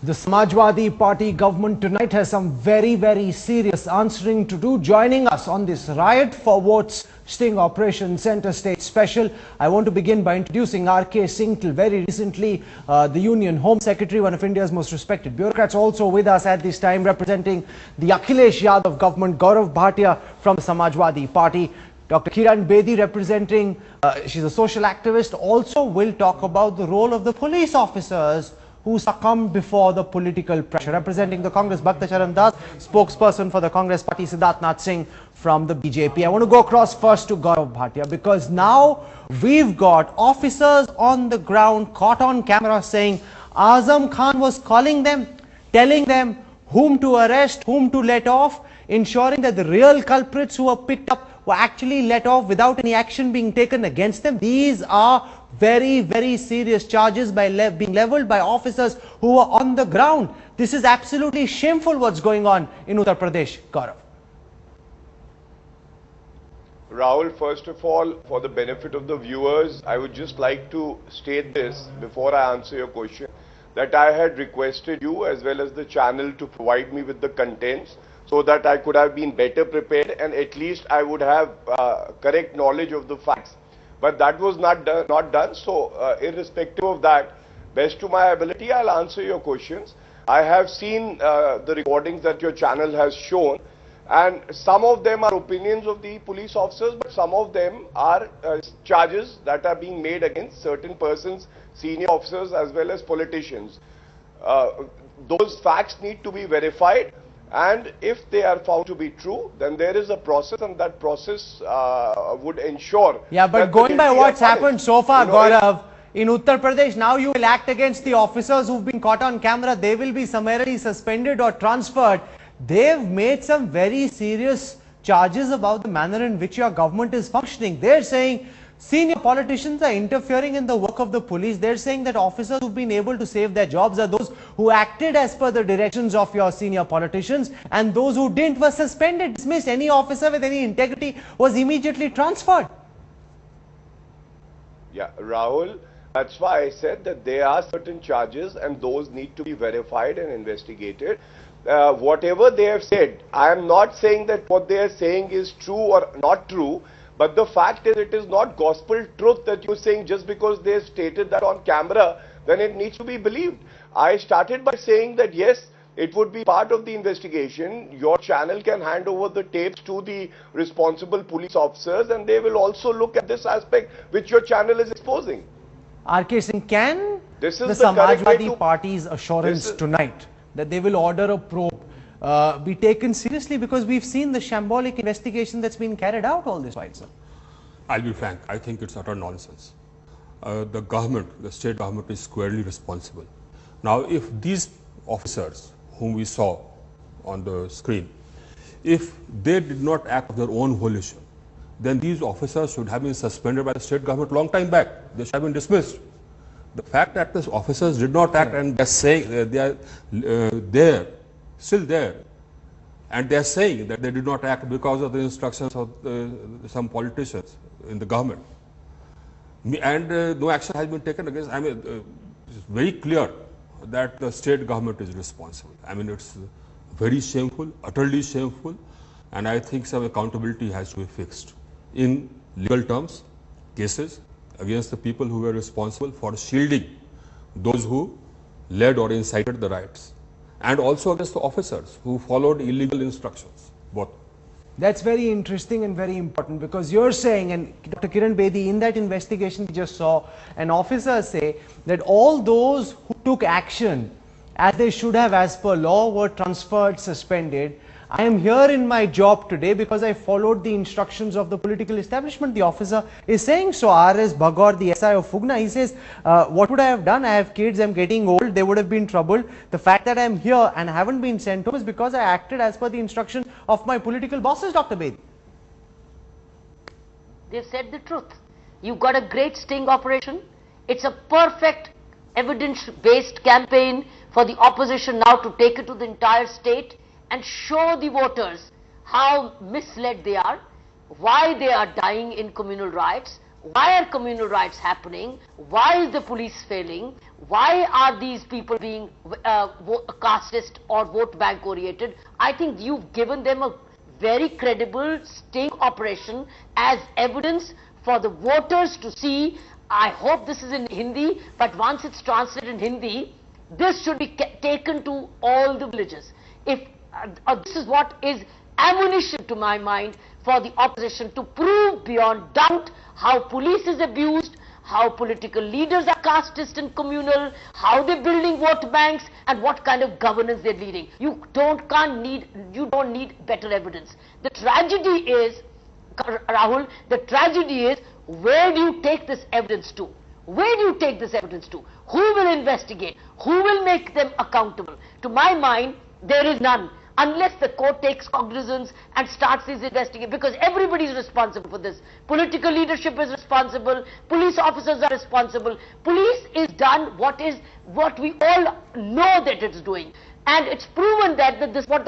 The Samajvadi Party government tonight has some very serious answering to do. Joining us on this Riot for Votes sting operation Centerstage special, I want to begin by introducing R.K. Singh, till very recently the Union Home Secretary, one of India's most respected bureaucrats. Also with us at this time, representing the Akhilesh Yadav government, Gaurav Bhatia from the Samajvadi Party. Dr. Kiran Bedi, representing, she's a social activist, also will talk about the role of the police officers who succumbed before the political pressure. Representing the Congress, Bhakta Charan Das, spokesperson for the Congress party, Siddharth Nath Singh from the BJP. I want to go across first to Gaurav Bhatia, because now we've got officers on the ground caught on camera saying Azam Khan was calling them, telling them whom to arrest, whom to let off, ensuring that the real culprits who were picked up were actually let off without any action being taken against them. These are very serious charges being leveled by officers who are on the ground. This is absolutely shameful what's going on in Uttar Pradesh. Gaurav. Rahul, first of all, for the benefit of the viewers, I would just like to state this before I answer your question, that I had requested you as well as the channel to provide me with the contents so that I could have been better prepared and at least I would have correct knowledge of the facts. But that was not done. So irrespective of that, best to my ability, I'll answer your questions. I have seen the recordings that your channel has shown, and some of them are opinions of the police officers, but some of them are charges that are being made against certain persons, senior officers as well as politicians. Those facts need to be verified, and if they are found to be true, then there is a process, and that process would ensure. Yeah, but going by what's happened so far, Gaurav, in Uttar Pradesh, now you will act against the officers who've been caught on camera. They will be summarily suspended or transferred. They've made some very serious charges about the manner in which your government is functioning. They're saying senior politicians are interfering in the work of the police. They're saying that officers who've been able to save their jobs are those who acted as per the directions of your senior politicians, and those who didn't were suspended, dismissed. Any officer with any integrity was immediately transferred. Yeah, Rahul, that's why I said that there are certain charges and those need to be verified and investigated. Whatever they have said, I am not saying that what they are saying is true or not true. But the fact is, it is not gospel truth that you're saying just because they stated that on camera, then it needs to be believed. I started by saying that yes, it would be part of the investigation. Your channel can hand over the tapes to the responsible police officers and they will also look at this aspect which your channel is exposing. R.K. Singh, can the Samajvadi Party's assurance tonight that they will order a probe be taken seriously, because we've seen the shambolic investigation that's been carried out all this while, sir? I'll be frank, I think it's utter nonsense. The government, the state government is squarely responsible. Now, if these officers whom we saw on the screen, if they did not act of their own volition, then these officers should have been suspended by the state government long time back. They should have been dismissed. The fact that the officers did not act and they're saying they are still there, and they are saying that they did not act because of the instructions of some politicians in the government, and no action has been taken against. I mean, it's very clear that the state government is responsible. I mean, it's very shameful, utterly shameful, and I think some accountability has to be fixed in legal terms, cases against the people who were responsible for shielding those who led or incited the riots, and also against the officers who followed illegal instructions, both. That's very interesting and very important, because you're saying, and Dr. Kiran Bedi, in that investigation we just saw an officer say that all those who took action as they should have as per law were transferred, suspended. I am here in my job today because I followed the instructions of the political establishment. The officer is saying so. R.S. Bhagor, the SI of Fugna, he says, what would I have done? I have kids, I'm getting old, they would have been troubled. The fact that I'm here and haven't been sent home is because I acted as per the instruction of my political bosses, Dr. Bedi. They've said the truth. You've got a great sting operation. It's a perfect evidence-based campaign for the opposition now to take it to the entire state and show the voters how misled they are, why they are dying in communal riots, why are communal riots happening? Why is the police failing? Why are these people being casteist or vote bank oriented? I think you've given them a very credible sting operation as evidence for the voters to see. I hope this is in Hindi, but once it's translated in Hindi, this should be taken to all the villages. If this is what is ammunition, to my mind, for the opposition to prove beyond doubt how police is abused, how political leaders are casteist and communal, how they're building vote banks, and what kind of governance they're leading. You don't need better evidence. The tragedy is, Rahul, the tragedy is, where do you take this evidence to? Where do you take this evidence to? Who will investigate? Who will make them accountable? To my mind, there is none. Unless the court takes cognizance and starts this investigation, because everybody is responsible for this. Political leadership is responsible, police officers are responsible. Police is done what we all know that it's doing. And it's proven that this is what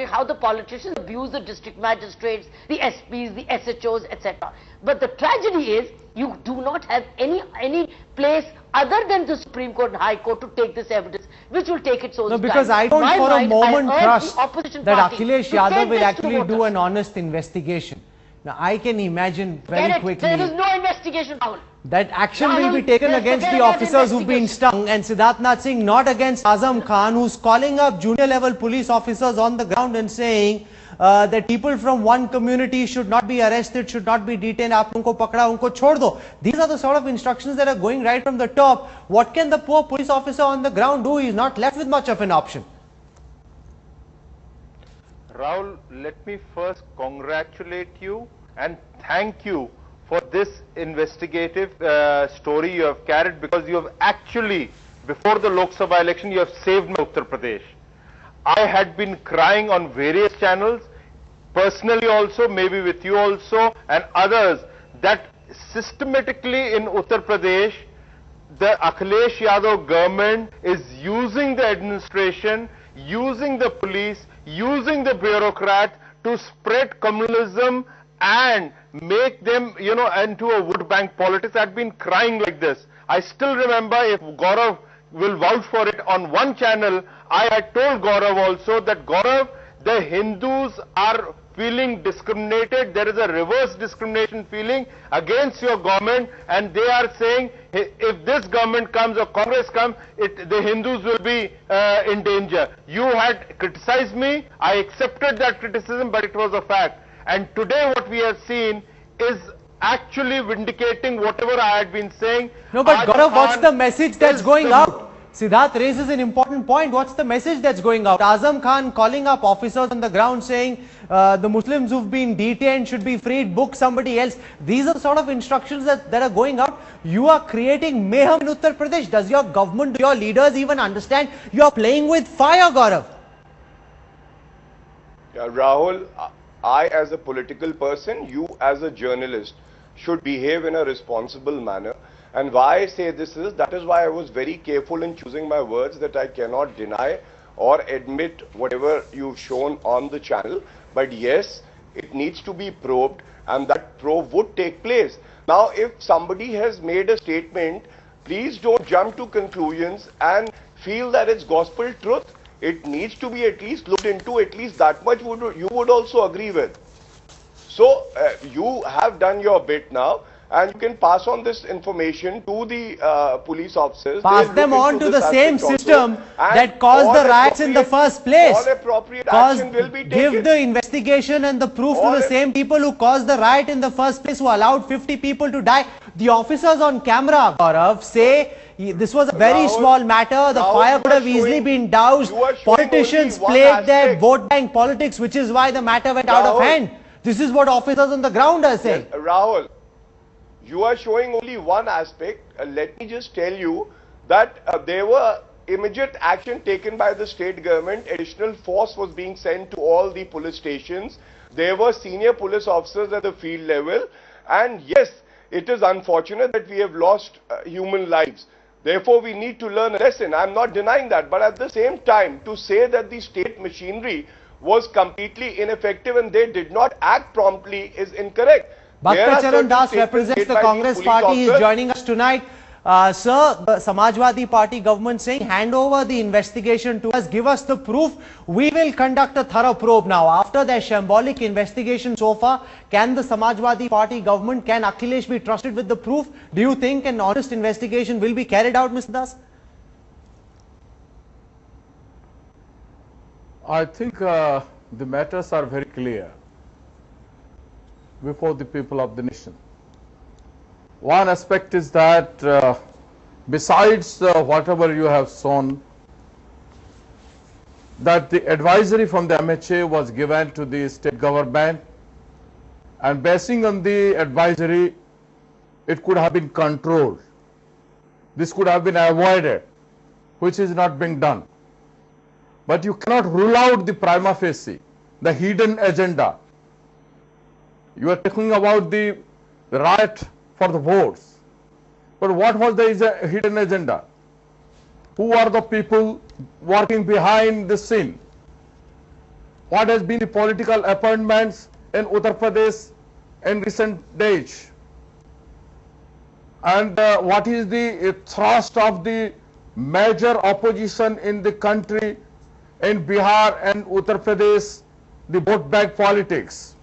how the politicians abuse the district magistrates, the SPs, the SHOs, etc. But the tragedy is, you do not have any place other than the Supreme Court and High Court to take this evidence, which will take its own time. No, because I don't for a moment trust that Akhilesh Yadav will actually do an honest investigation. Now, I can imagine very quickly there is no investigation, Rahul. That action will be taken against the officers who've been stung, and Siddharth Nath Singh, not against Azam Khan, who's calling up junior level police officers on the ground and saying that people from one community should not be arrested, should not be detained. Aap unko pakda, unko chhod do. These are the sort of instructions that are going right from the top. What can the poor police officer on the ground do? He's not left with much of an option. Rahul, let me first congratulate you and thank you for this investigative story you have carried, because you have actually, before the Lok Sabha election, you have saved my Uttar Pradesh. I had been crying on various channels, personally also, maybe with you also and others, that systematically in Uttar Pradesh, the Akhilesh Yadav government is using the administration, using the police, using the bureaucrats to spread communalism and make them, into a vote bank politics. I've been crying like this. I still remember, if Gaurav will vouch for it, on one channel, I had told Gaurav also that, Gaurav, the Hindus are feeling discriminated. There is a reverse discrimination feeling against your government, and they are saying, if this government comes or Congress comes, the Hindus will be in danger. You had criticized me. I accepted that criticism, but it was a fact. And today what we have seen is actually vindicating whatever I had been saying. No, but Gaurav, what's the message that's going out? Siddharth raises an important point. What's the message that's going out? Azam Khan calling up officers on the ground saying the Muslims who've been detained should be freed, book somebody else. These are the sort of instructions that are going out. You are creating mayhem in Uttar Pradesh. Does your government, do your leaders even understand you are playing with fire, Gaurav? Yeah, Rahul, I as a political person, you as a journalist should behave in a responsible manner. And why I say this is, that is why I was very careful in choosing my words, that I cannot deny or admit whatever you've shown on the channel. But yes, it needs to be probed, and that probe would take place. Now, if somebody has made a statement, please don't jump to conclusions and feel that it's gospel truth. It needs to be at least looked into. At least that much you would also agree with. So you have done your bit now, and you can pass on this information to the police officers. Pass them on to the same system that caused the riots in the first place. All appropriate action will be taken. Give the investigation and the proof to the same people who caused the riot in the first place, who allowed 50 people to die. The officers on camera, Gaurav, say this was a very small matter. The fire could have easily been doused. Politicians played their vote bank politics, which is why the matter went out of hand. This is what officers on the ground are saying. Yes, Rahul, you are showing only one aspect. Let me just tell you that there were immediate action taken by the state government. Additional force was being sent to all the police stations. There were senior police officers at the field level. And yes, it is unfortunate that we have lost human lives. Therefore, we need to learn a lesson. I'm not denying that. But at the same time, to say that the state machinery was completely ineffective and they did not act promptly is incorrect. There are Bhakta Charan certain Das statements represents made the by these Congress police party. He is officers. joining us tonight. Sir, the Samajvadi party government saying hand over the investigation to us, give us the proof. We will conduct a thorough probe now. After their shambolic investigation so far, can the Samajvadi party government, can Akhilesh be trusted with the proof? Do you think an honest investigation will be carried out, Mr. Das? I think the matters are very clear before the people of the nation. One aspect is that besides whatever you have shown, that the advisory from the MHA was given to the state government, and basing on the advisory, it could have been controlled. This could have been avoided, which is not being done. But you cannot rule out the prima facie, the hidden agenda. You are talking about the riot for the votes. But what was the hidden agenda? Who are the people working behind the scene? What has been the political appointments in Uttar Pradesh in recent days? And what is the thrust of the major opposition in the country in Bihar and Uttar Pradesh, the vote bank politics,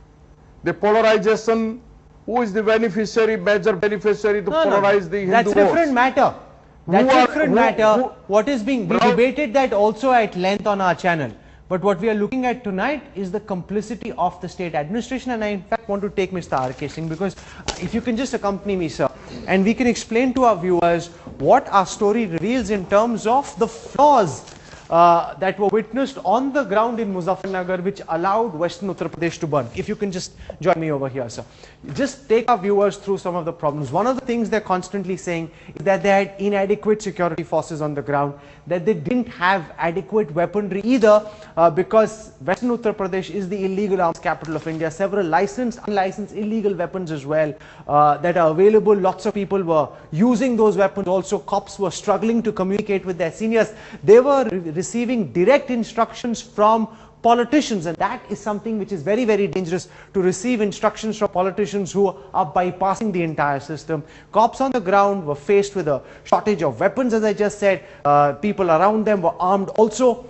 the polarization? Who is the beneficiary, major beneficiary to polarize the Hindu That's votes? different matter. That's different matter. What is being debated that also at length on our channel. But what we are looking at tonight is the complicity of the state administration, and I in fact want to take Mr. R.K. Singh, because if you can just accompany me, sir, and we can explain to our viewers what our story reveals in terms of the flaws that were witnessed on the ground in Muzaffarnagar, which allowed Western Uttar Pradesh to burn. If you can just join me over here, sir. Just take our viewers through some of the problems. One of the things they're constantly saying is that they had inadequate security forces on the ground, that they didn't have adequate weaponry either, because Western Uttar Pradesh is the illegal arms capital of India. Several licensed, unlicensed, illegal weapons as well that are available. Lots of people were using those weapons. Also, cops were struggling to communicate with their seniors. They were receiving direct instructions from politicians, and that is something which is very, very dangerous, to receive instructions from politicians who are bypassing the entire system. Cops on the ground were faced with a shortage of weapons, as I just said. People around them were armed also.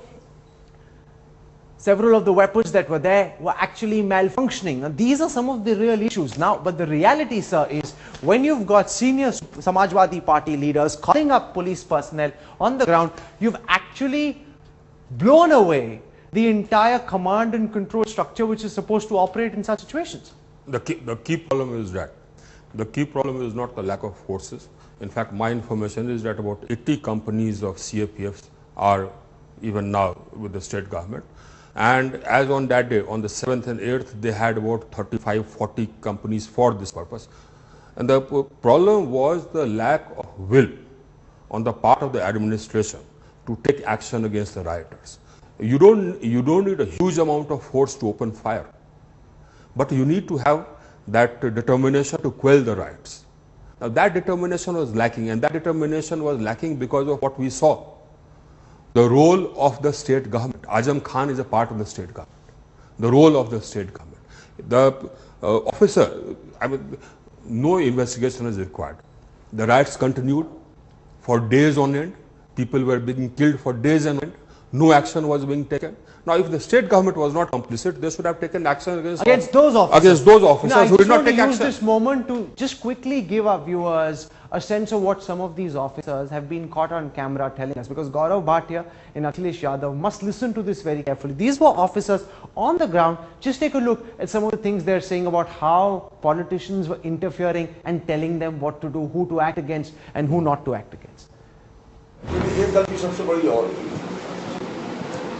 Several of the weapons that were there were actually malfunctioning, and these are some of the real issues. Now, but the reality, sir, is when you've got senior Samajvadi party leaders calling up police personnel on the ground, you've actually blown away the entire command and control structure which is supposed to operate in such situations. The key problem is that the key problem is not the lack of forces. In fact, my information is that about 80 companies of CAPFs are even now with the state government. And as on that day, on the 7th and 8th, they had about 35-40 companies for this purpose. And the problem was the lack of will on the part of the administration to take action against the rioters. You don't need a huge amount of force to open fire, but you need to have that determination to quell the riots. Now that determination was lacking, and that determination was lacking because of what we saw. The role of the state government. Azam Khan is a part of the state government. The role of the state government. The officer, I mean, no investigation is required. The riots continued for days on end. People were being killed for days on end. No action was being taken. Now, if the state government was not complicit, they should have taken action against those officers. Against those officers who did not take action. I just want to use this moment to just quickly give our viewers a sense of what some of these officers have been caught on camera telling us, because Gaurav Bhatia and Akhilesh Yadav must listen to this very carefully. These were officers on the ground. Just take a look at some of the things they're saying about how politicians were interfering and telling them what to do, who to act against and who not to act against. ये गलती सबसे बड़ी और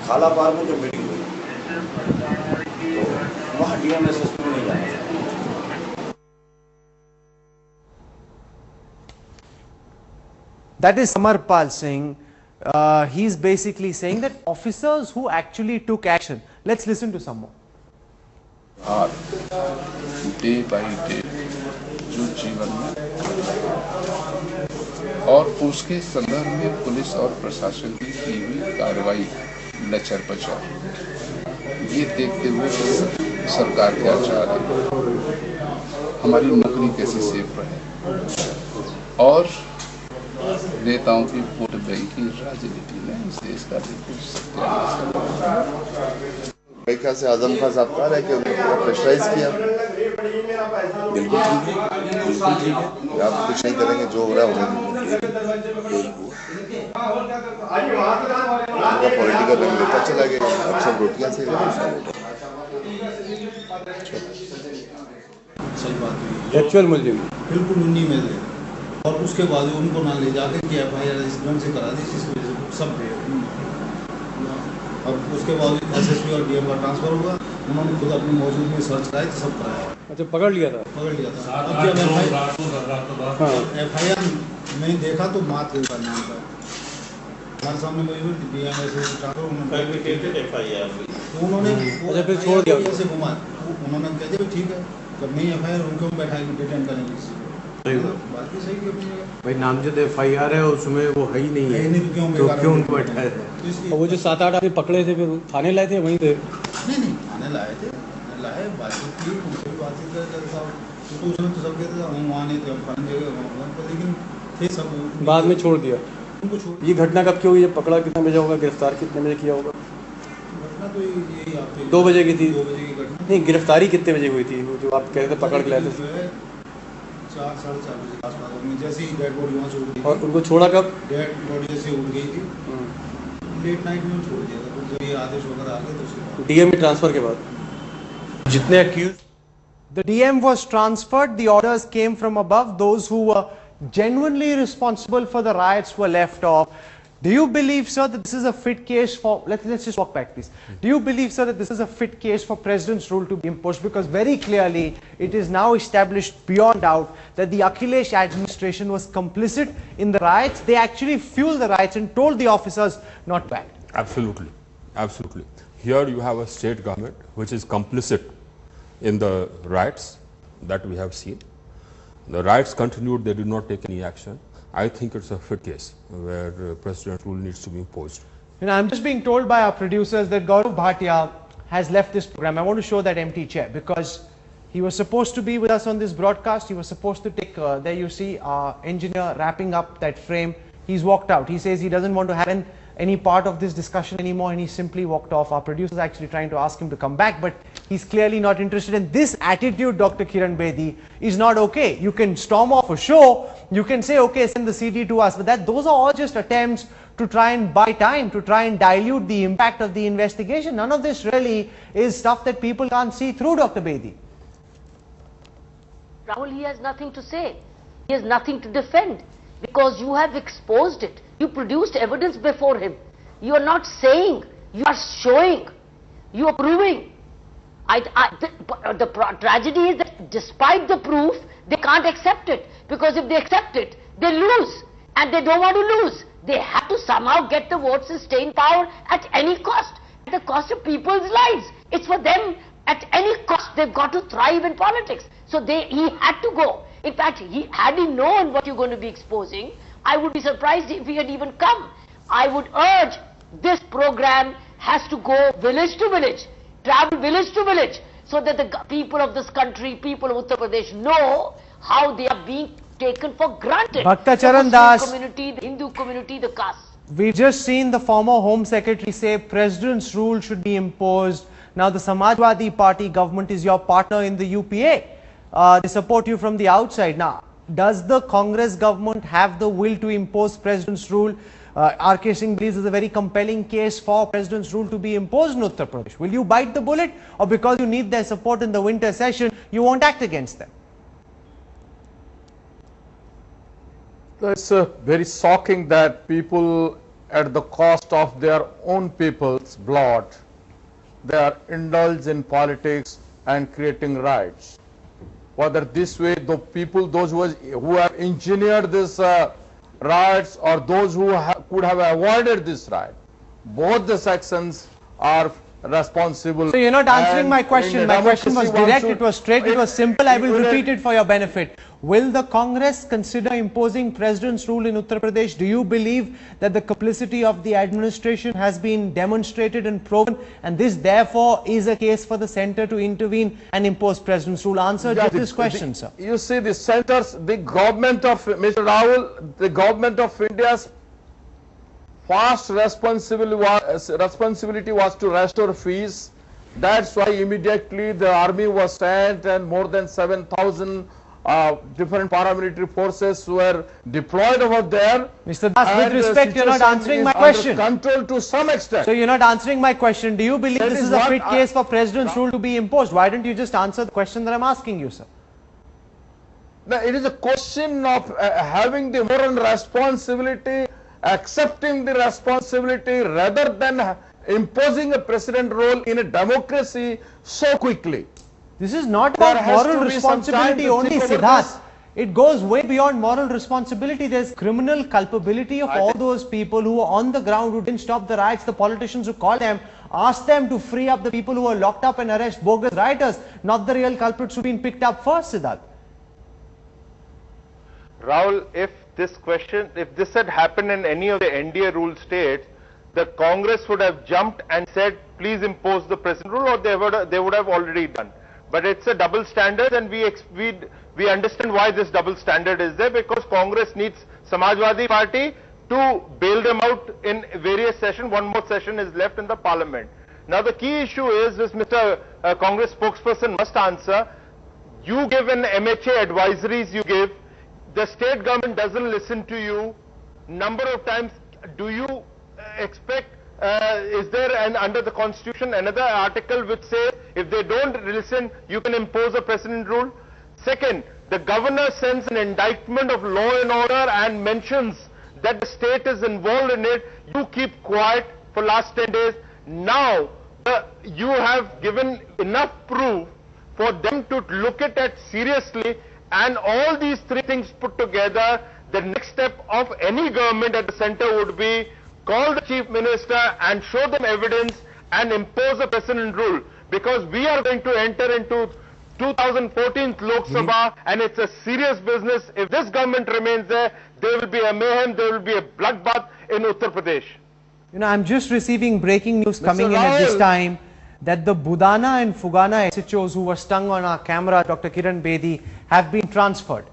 खाला पार में जो meeting हुई तो वहाँ डीएमएसएस में नहीं जाना। That is Samarpal Singh. He's basically saying that officers who actually took action. Let's listen to some more. Day by day जो जीवन में और उसके संदर्भ में पुलिस और प्रशासन की हुई कार्रवाई लचर पचर, ये देखते हुए सरकार क्या चाह रही है हमारी नौकरी कैसे सेफ रहे। और नेताओं की वोट बैंक की राजनीति ने इस देश का बिल्कुल सत्यानाश कर दिया। मेरे ख्याल से आजम खान साहब कह रहे हैं कि उन्होंने पूरा प्रेशराइज किया। बिल्कुल ठीक है, बिल्कुल ठीक है। आप कुछ नहीं करेंगे, जो हो रहा है उन्हें पॉलिटिकल रंग देता चला गया। अक्सर रोटियां से एक्चुअल मुलजिम बिल्कुल उन्हीं में थे, और उसके बाद उनको ना ले जाकर के FIR इस ढंग से करा दी जिसकी वजह से सब गए। और उसके बाद SSP और DM का ट्रांसफर हुआ, उन्होंने खुद अपनी मौजूद में सर्च कराई तो सब कराया। अच्छा, पकड़ लिया था। अब जब FIR नहीं देखा तो मात का नाम था हमारे सामने मौजूद DM SSP ट्रांसफर उन्होंने फिर छोड़ दिया ऐसे घुमा। उन्होंने कह दिया ठीक है, जब नहीं FIR उनको बैठाएंगे, डिटेन करेंगे। बात भी सही है भाई, नामजद FIR है उसमें वो है ही नहीं है, तो क्यों उनको बैठाया है? और वो जो 7-8 आदमी पकड़े थे फिर थाने लाए थे वहीं थे? नहीं थाने लाए थे, बातचीत की, उनसे भी बातचीत कर साहब तो उसने तो सब कहते थे वहाँ नहीं थे, हम फलानी जगह, लेकिन थे सब बाद में छोड़ दिया। उनको छोड़। ये घटना कब की हुई है? पकड़ा कितने बजे होगा? गिरफ्तार कितने बजे किया होगा? घटना तो यही आपके 2 बजे की थी। 2 बजे की घटना। नहीं, गिरफ्तारी कितने बजे हुई थी? वो जो आप कह रहे थे पकड़ के लाए थे? 4-4:30 बजे के आसपास, जैसे ही डेड बॉडी वहाँ से उठ गई। और उनको छोड़ा कब? डेड बॉडी जैसे उठ गई थी, लेट नाइट में छोड़ दिया था। जब ये आदेश वगैरह आ गए तो DM में ट्रांसफर के बाद जितने accused, The DM was transferred, the orders came from above, those who were genuinely responsible for the riots were left off. Do you believe, sir, that this is a fit case for, let's just walk back please. Do you believe, sir, that this is a fit case for President's rule to be imposed? Because very clearly it is now established beyond doubt that the Akhilesh administration was complicit in the riots. They actually fueled the riots and told the officers not to act. Absolutely, absolutely. Here you have a state government which is complicit in the riots that we have seen. The riots continued, they did not take any action. I think it's a fit case where President's rule needs to be imposed. You know, I'm just being told by our producers that Gaurav Bhatia has left this program. I want to show that empty chair because he was supposed to be with us on this broadcast. He was supposed to take, there you see our engineer wrapping up that frame. He's walked out. He says he doesn't want to have any part of this discussion anymore, and he simply walked off. Our producers are actually trying to ask him to come back, but he's clearly not interested. And this attitude, Dr. Kiran Bedi, is not okay. You can storm off a show, you can say, okay, send the CD to us, but those are all just attempts to try and buy time, to try and dilute the impact of the investigation. None of this really is stuff that people can't see through, Dr. Bedi. Rahul, he has nothing to say. He has nothing to defend because you have exposed it. You produced evidence before him. You are not saying, you are showing, you are proving. The tragedy is that despite the proof, they can't accept it, because if they accept it, they lose, and they don't want to lose. They have to somehow get the votes and stay in power at any cost, at the cost of people's lives. It's for them at any cost. They've got to thrive in politics. So he had to go. In fact, had he known what you're going to be exposing, I would be surprised if he had even come. I would urge, this program has to go village to village, travel village to village, so that the people of this country, people of Uttar Pradesh know how they are being taken for granted. Bhakta The Charan Muslim Das, community, the Hindu community, the caste. we've just seen the former Home Secretary say President's rule should be imposed. Now the Samajvadi Party government is your partner in the UPA. They support you from the outside. Now, does the Congress government have the will to impose President's rule? R.K. Singh believes is a very compelling case for President's rule to be imposed in Uttar Pradesh. Will you bite the bullet, or because you need their support in the winter session, you won't act against them? It's very shocking that people, at the cost of their own people's blood, they are indulged in politics and creating riots. Whether this way, the people, those who have engineered this riots, or those who could have avoided this riot, both the sections are responsible. So you're not answering my question. My question was direct, it was straight, it was simple. I will repeat it for your benefit. Will the Congress consider imposing President's rule in Uttar Pradesh? Do you believe that the complicity of the administration has been demonstrated and proven, and this therefore is a case for the centre to intervene and impose President's rule? Answer just this question, sir. You see, the centers, the government of Mr. Rahul, the government of India's first responsibility was to restore peace. That's why immediately the army was sent and more than 7,000 different paramilitary forces were deployed over there. Mr. Das, with respect, you're not answering my question. Control to some extent. So you're not answering my question. Do you believe this is a fit case for President's rule to be imposed? Why don't you just answer the question that I'm asking you, sir? No, it is a question of having the moral responsibility, accepting the responsibility rather than imposing a president role in a democracy so quickly. This is not about moral responsibility only, Siddharth. It goes way beyond moral responsibility. There's criminal culpability of all those people who were on the ground, who didn't stop the riots. The politicians who called them, asked them to free up the people who were locked up and arrest bogus rioters, not the real culprits who've been picked up first, Siddharth. Rahul, if this had happened in any of the NDA ruled states, the Congress would have jumped and said, please impose the president rule, or they would have already done. But it's a double standard, and we understand why this double standard is there, because Congress needs Samajvadi party to bail them out in various sessions. One more session is left in the parliament. Now the key issue is, this Mr. Congress spokesperson must answer. You give an MHA advisories, you give. The state government doesn't listen to you. Number of times, do you expect, is there under the constitution another article which says if they don't listen, you can impose a president rule? Second, the governor sends an indictment of law and order and mentions that the state is involved in it. You keep quiet for last 10 days. Now, you have given enough proof for them to look at it seriously. And all these three things put together, the next step of any government at the center would be call the chief minister and show them evidence and impose a president rule. Because we are going to enter into 2014 Lok Sabha, and it's a serious business. If this government remains there will be a mayhem, there will be a bloodbath in Uttar Pradesh. You know, I'm just receiving breaking news coming in at this time that the Budana and Fugana SHOs who were stung on our camera, Dr. Kiran Bedi, have been transferred.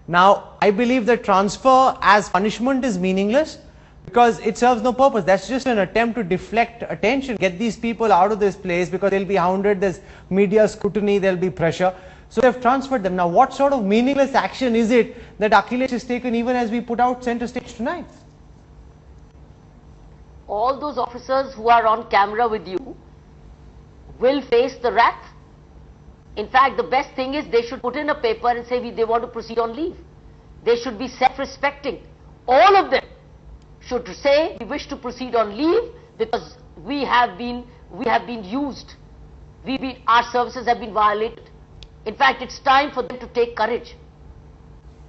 Now, I believe that transfer as punishment is meaningless because it serves no purpose. That's just an attempt to deflect attention, get these people out of this place because they'll be hounded, there's media scrutiny, there'll be pressure. So they've transferred them. Now, what sort of meaningless action is it that Akhilesh has taken even as we put out center stage tonight? All those officers who are on camera with you will face the wrath. In fact, the best thing is they should put in a paper and say they want to proceed on leave. They should be self-respecting. All of them should say we wish to proceed on leave because we have been used. Our services have been violated. In fact, it's time for them to take courage.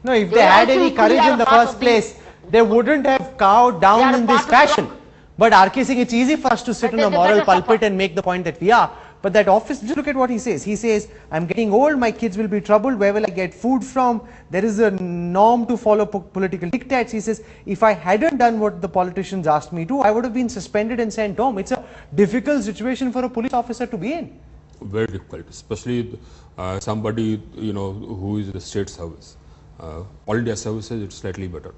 No, if they had any courage in the first place, they wouldn't have cowed down in this fashion. But RK Singh, it's easy for us to sit in a moral pulpit and make the point that we are. But that office, just look at what he says. He says, I'm getting old, my kids will be troubled, where will I get food from? There is a norm to follow political dictates. He says, if I hadn't done what the politicians asked me to, I would have been suspended and sent home. It's a difficult situation for a police officer to be in. Very difficult, especially somebody, you know, who is in the state service. All India services, it's slightly better.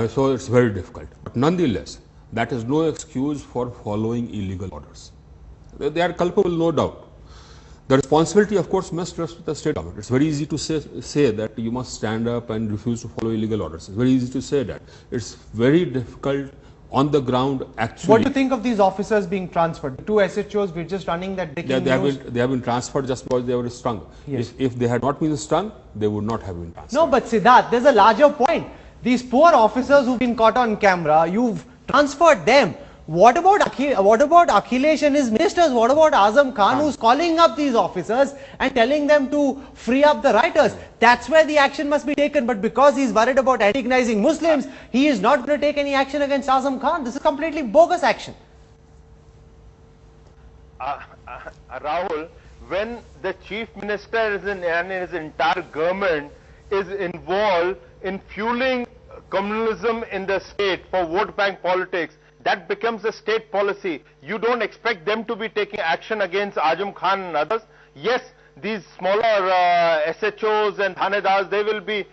So it's very difficult. But nonetheless, that is no excuse for following illegal orders. They are culpable, no doubt. The responsibility, of course, must rest with the state government. It's very easy to say that you must stand up and refuse to follow illegal orders. It's very easy to say that. It's very difficult on the ground, actually. What do you think of these officers being transferred? The two SHOs, we're just running that breaking news. They have been transferred just because they were stung. Yes. If they had not been stung, they would not have been transferred. No, but Siddharth, there's a larger point. These poor officers who've been caught on camera, you've transferred them. What about Akhilesh and his ministers? What about Azam Khan, who's calling up these officers and telling them to free up the rioters? That's where the action must be taken. But because he's worried about antagonizing Muslims, he is not going to take any action against Azam Khan. This is completely bogus action. Rahul, when the chief minister and his entire government is involved in fueling communalism in the state for vote bank politics, that becomes a state policy. You don't expect them to be taking action against Azam Khan and others. Yes, these smaller SHOs and Thanedars, they will be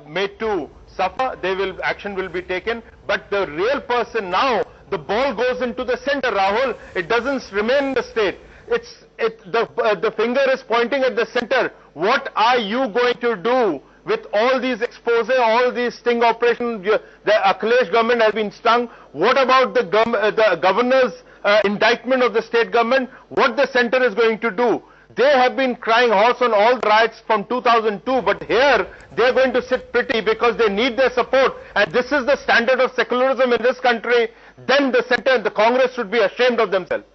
made to suffer. Action will be taken. But the real person now, the ball goes into the center, Rahul. It doesn't remain in the state. The finger is pointing at the center. What are you going to do with all these exposés, all these sting operations? The Akhilesh government has been stung. What about the governor's indictment of the state government? What the center is going to do? They have been crying horse on all the riots from 2002, but here they are going to sit pretty because they need their support. And this is the standard of secularism in this country. Then the center and the Congress should be ashamed of themselves.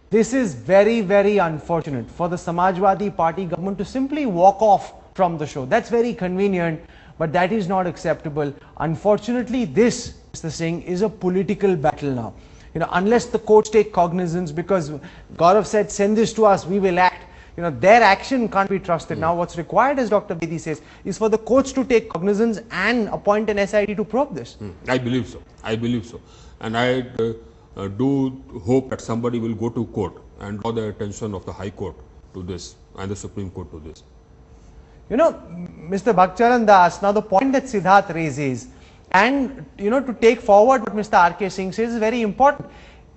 This is very, very unfortunate for the Samajvadi Party government to simply walk off from the show. That's very convenient, but that is not acceptable. Unfortunately, this, Mr. Singh, is a political battle now. Unless the courts take cognizance, because Gaurav said, send this to us, we will act. Their action can't be trusted. Now, what's required, as Dr. Bedi says, is for the courts to take cognizance and appoint an SIT to probe this. I believe so. I believe so. And I do hope that somebody will go to court and draw the attention of the High Court to this and the Supreme Court to this. Mr. Bhakcharan Das, now the point that Siddharth raises, and to take forward what Mr. R.K. Singh says is very important.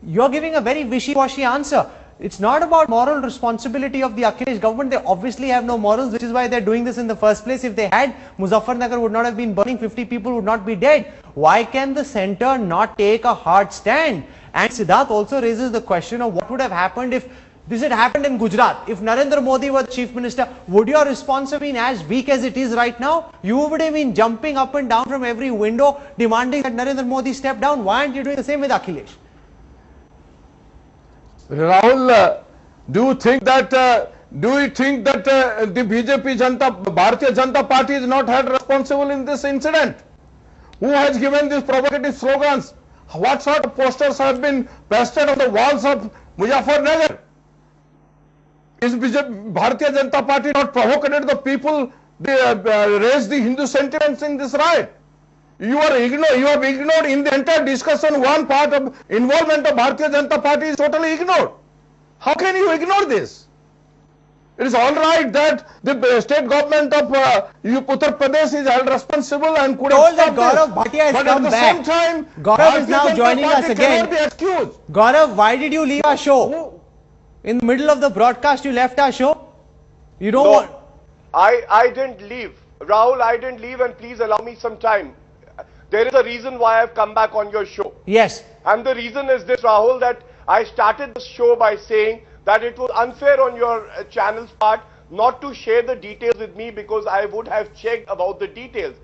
You're giving a very wishy-washy answer. It's not about moral responsibility of the Akhilesh government. They obviously have no morals, which is why they're doing this in the first place. If they had, Muzaffarnagar would not have been burning, 50 people would not be dead. Why can the center not take a hard stand? And Siddharth also raises the question of what would have happened if this had happened in Gujarat. If Narendra Modi were the chief minister, would your response have been as weak as it is right now? You would have been jumping up and down from every window demanding that Narendra Modi step down. Why aren't you doing the same with Akhilesh? Rahul, do you think that the BJP Bharatiya Janata Party is not held responsible in this incident? Who has given these provocative slogans? What sort of posters have been pasted on the walls of Muzaffarnagar? Is Bharatiya Janata Party not provocated the people? They raised the Hindu sentiments in this riot. You have ignored in the entire discussion one part of involvement of Bharatiya Janata Party is totally ignored. How can you ignore this? It is all right that the state government of Uttar Pradesh is held responsible and could have stopped this. Gaurav Bhatia has come back. But at the same time, Gaurav is now joining us again. Cannot be excused. Gaurav, why did you leave our show? In the middle of the broadcast, you left our show? You don't want... I didn't leave. Rahul, I didn't leave, and please allow me some time. There is a reason why I've come back on your show. Yes. And the reason is this, Rahul, that I started the show by saying that it was unfair on your channel's part not to share the details with me because I would have checked about the details.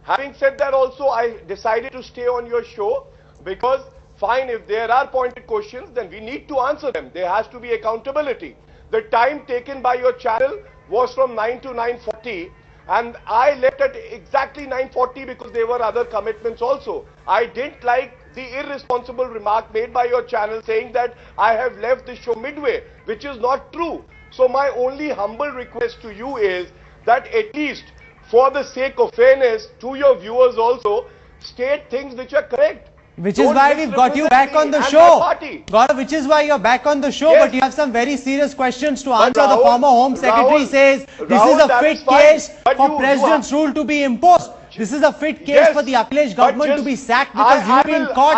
Having said that also, I decided to stay on your show because, fine, if there are pointed questions, then we need to answer them. There has to be accountability. The time taken by your channel was from 9 to 9:40. And I left at exactly 9:40 because there were other commitments also. I didn't like the irresponsible remark made by your channel saying that I have left the show midway, which is not true. So my only humble request to you is that at least for the sake of fairness to your viewers also, state things which are correct. Which is why we've got you back on the show. Gaurav, which is why you're back on the show, but you have some very serious questions to answer. The former Home Secretary says this is a fit case for President's rule to be imposed. This is a fit case for the Akhilesh government to be sacked because you've been caught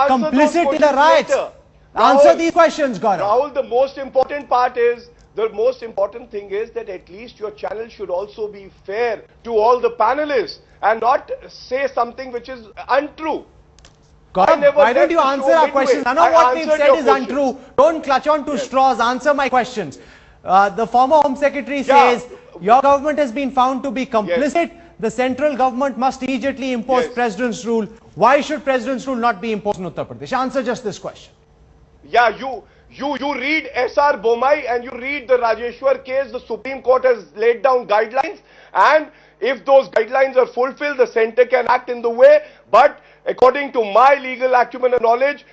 complicit in the riots. Answer these questions, Gaurav. Rahul, the most important part is, the most important thing is that at least your channel should also be fair to all the panelists and not say something which is untrue. Gaurav, why don't you answer our questions? None of what we've said is untrue. Don't clutch on to straws. Answer my questions. The former Home Secretary says your government has been found to be complicit. The central government must immediately impose President's rule. Why should President's rule not be imposed in Uttar Pradesh? Answer just this question. Yeah, you read S.R. Bomai and you read the Rajeshwar case. The Supreme Court has laid down guidelines, and if those guidelines are fulfilled, the center can act in the way. But according to my legal acumen and knowledge,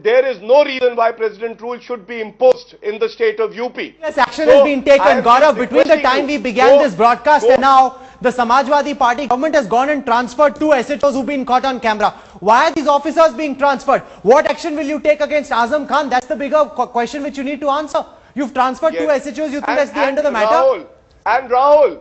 there is no reason why President rule should be imposed in the state of UP. Yes, action has been taken, Gaurav. Between the time we began this broadcast and now, the Samajvadi Party government has gone and transferred 2 SHOs who've been caught on camera. Why are these officers being transferred? What action will you take against Azam Khan? That's the bigger question which you need to answer. You've transferred 2 SHOs. You think that's the end of the matter? Rahul,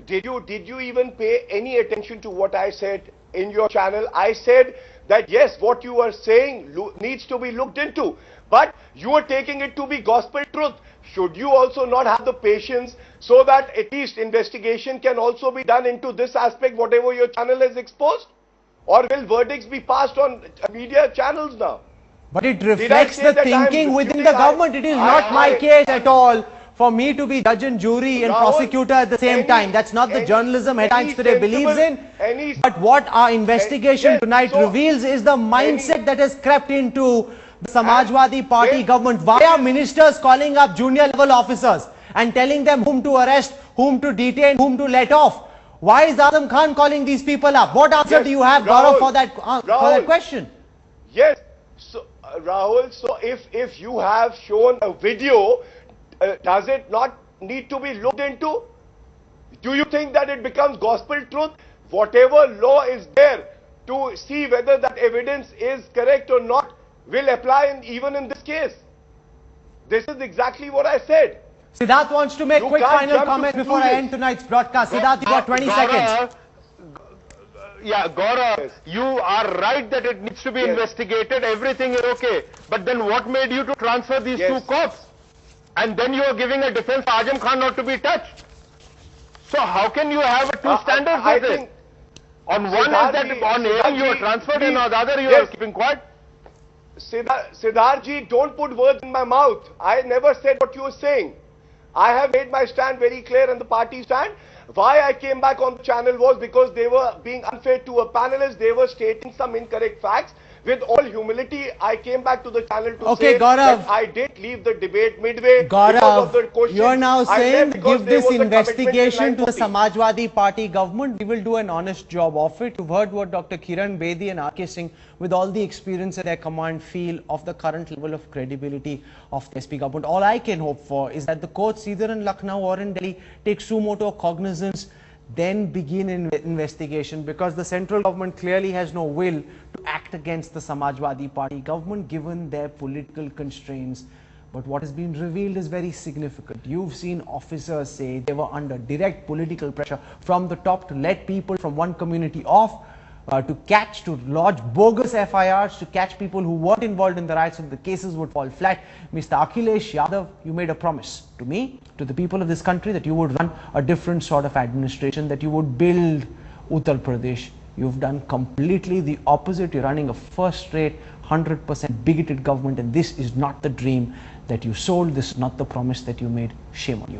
did you even pay any attention to what I said in your channel? I said that yes, what you are saying needs to be looked into, but you are taking it to be gospel truth. Should you also not have the patience so that at least investigation can also be done into this aspect, whatever your channel has exposed? Or will verdicts be passed on media channels now? But it reflects the thinking within the government. It is not my case at all for me to be judge and jury and prosecutor at the same time. That's not the journalism Headlines Today believes in. But what our investigation tonight reveals is the mindset that has crept into the Samajvadi Party government via ministers calling up junior level officers and telling them whom to arrest, whom to detain, whom to let off. Why is Azam Khan calling these people up? What answer do you have, Gaurav, for that question? Yes. So, Rahul, so if you have shown a video, does it not need to be looked into? Do you think that it becomes gospel truth? Whatever law is there to see whether that evidence is correct or not will apply even in this case. This is exactly what I said. Siddharth wants to make quick final comment before I end tonight's broadcast. Siddharth, you got 20 seconds. Yeah, Gaurav, you are right that it needs to be investigated. Everything is okay. But then what made you to transfer these 2 cops? And then you are giving a defense for Azam Khan not to be touched. So how can you have a 2 standards with it? On one is that on air you are transferred and on the other you are keeping quiet. Siddharji, don't put words in my mouth. I never said what you were saying. I have made my stand very clear and the party stand. Why I came back on the channel was because they were being unfair to a panelist. They were stating some incorrect facts. With all humility, I came back to the channel to say Gaurav, that I did leave the debate midway. Gaurav, you're now saying give this investigation to the Samajwadi Party government. We will do an honest job of it. You've heard what Dr. Kiran Bedi and R.K. Singh, with all the experience at their command, feel of the current level of credibility of the SP government. All I can hope for is that the courts either in Lucknow or in Delhi take suo motu cognizance, then begin an investigation, because the central government clearly has no will to act against the Samajwadi Party government given their political constraints. But what has been revealed is very significant. You've seen officers say they were under direct political pressure from the top to let people from one community off, to lodge bogus FIRs, to catch people who weren't involved in the riots, so the cases would fall flat. Mr. Akhilesh Yadav, you made a promise to me, to the people of this country, that you would run a different sort of administration, that you would build Uttar Pradesh. You've done completely the opposite. You're running a first-rate, 100% bigoted government, and this is not the dream that you sold. This is not the promise that you made. Shame on you.